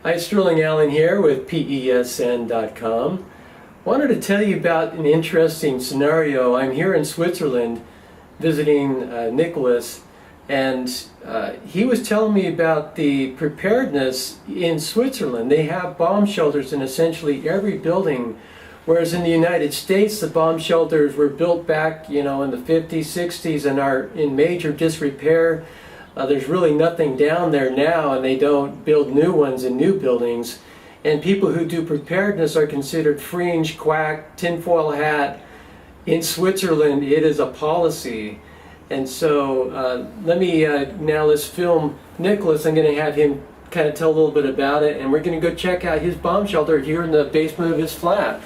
Hi, Sterling Allen here with PESN.com. Wanted to tell you about an interesting scenario. I'm here in Switzerland visiting Nicholas, and he was telling me about the preparedness in Switzerland. They have bomb shelters in essentially every building, whereas in the United States the bomb shelters were built back, in the 50s, 60s and are in major disrepair. There's really nothing down there now, and they don't build new ones in new buildings. And people who do preparedness are considered fringe, quack, tinfoil hat. In Switzerland, it is a policy. And so let's film Nicholas. I'm going to have him kind of tell a little bit about it, and we're going to go check out his bomb shelter here in the basement of his flat.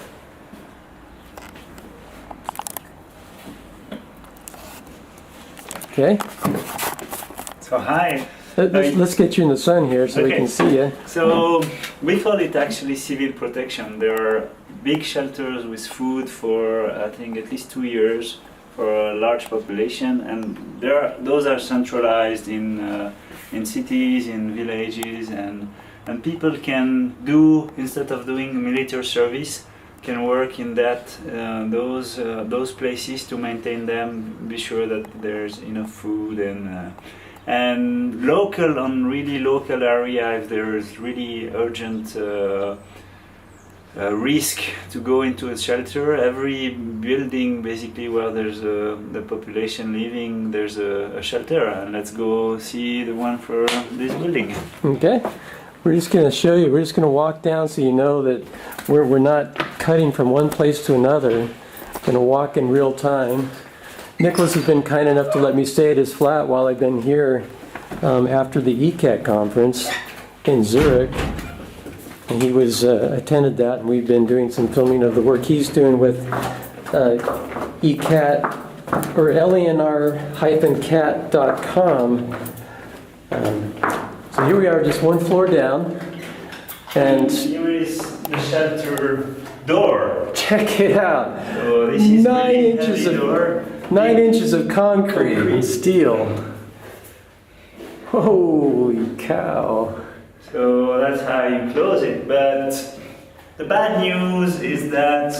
Okay. So hi. Let's get you in the sun here so we can see you. So we call it actually civil protection. There are big shelters with food for I think at least 2 years for a large population, and those are centralized in cities, in villages, and people can do, instead of doing military service, can work in those places to maintain them, be sure that there's enough food, and local, on really local area, if there's really urgent risk to go into a shelter, every building basically where there's the population living, there's a shelter, and let's go see the one for this building. Okay, we're just going to show you, we're just going to walk down so you know that we're not cutting from one place to another. We're going to walk in real time. Nicholas has been kind enough to let me stay at his flat while I've been here after the ECAT conference in Zurich. And he was attended that, and we've been doing some filming of the work he's doing with ECAT, or lenr-cat.com. So here we are, just one floor down. And here is the shelter door. Check it out. So this is 9 inches of door. 9 inches of concrete and steel. Holy cow. So that's how you close it. But the bad news is that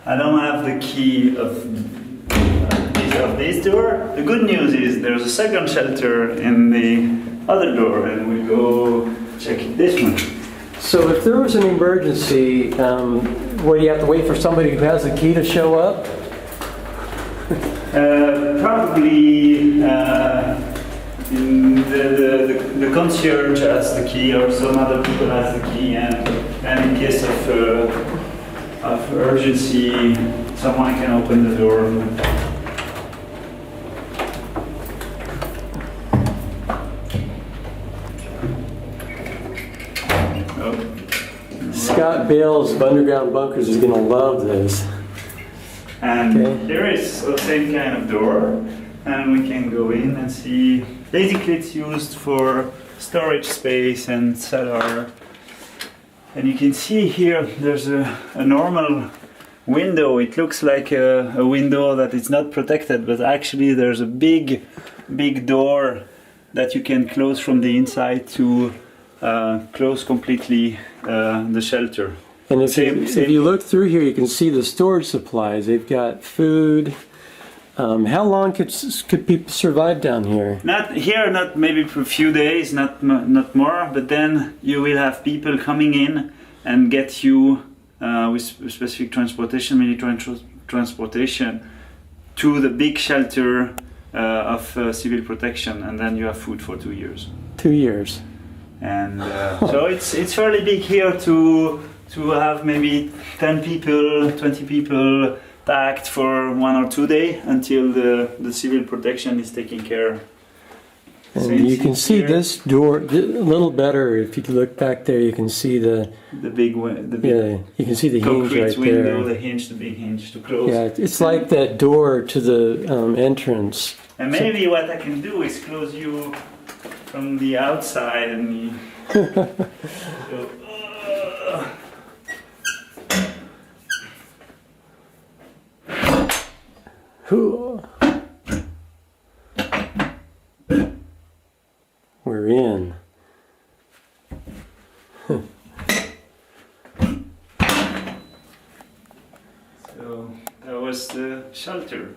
I don't have the key of this door. The good news is there's a second shelter in the other door, and we go check this one. So if there was an emergency, what, do you have to wait for somebody who has the key to show up? Probably the concierge has the key, or some other people has the key, and in case of urgency, someone can open the door. Scott Bales of Underground Bunkers is going to love this. And here is the same kind of door, and we can go in and see. Basically it's used for storage space and cellar. And you can see here there's a normal window. It looks like a window that is not protected, but actually there's a big door that you can close from the inside to close completely the shelter. And if you look through here, you can see the storage supplies. They've got food. How long could people survive down here? Not maybe for a few days, not more. But then you will have people coming in and get you with specific transportation, military transportation, to the big shelter of civil protection, and then you have food for 2 years. 2 years. And so it's fairly big here to have maybe 10 people, 20 people packed for 1 or 2 days until the civil protection is taken care. And so you can see this door a little better. If you look back there, you can see the big you can see the hinge right window, there. The big hinge to close. Yeah, it's like that door to the entrance. And maybe what I can do is close you from the outside and We're in. shelter.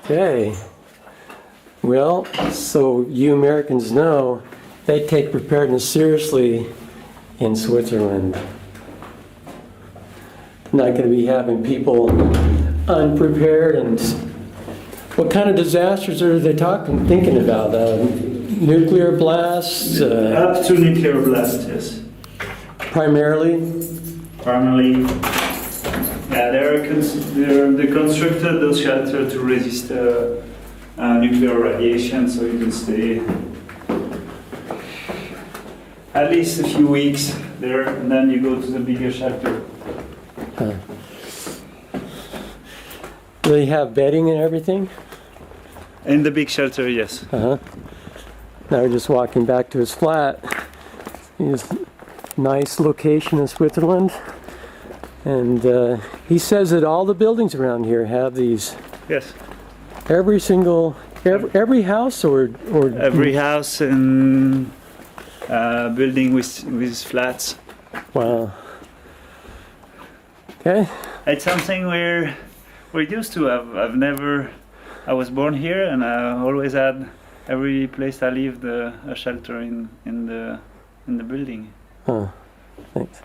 Okay. Well, so you Americans know they take preparedness seriously in Switzerland. Not going to be having people unprepared. And what kind of disasters are they thinking about? Nuclear blasts? Up to nuclear blast, yes. Primarily? Yeah, they constructed those shelters to resist nuclear radiation, so you can stay at least a few weeks there, and then you go to the bigger shelter. Do they have bedding and everything? In the big shelter, yes. Now we're just walking back to his flat. His nice location in Switzerland. And he says that all the buildings around here have these. Yes. Every house or Every house and building with flats. Wow. Okay. It's something we're used to. I was born here, and I always had every place I lived a shelter in the building. Oh, thanks.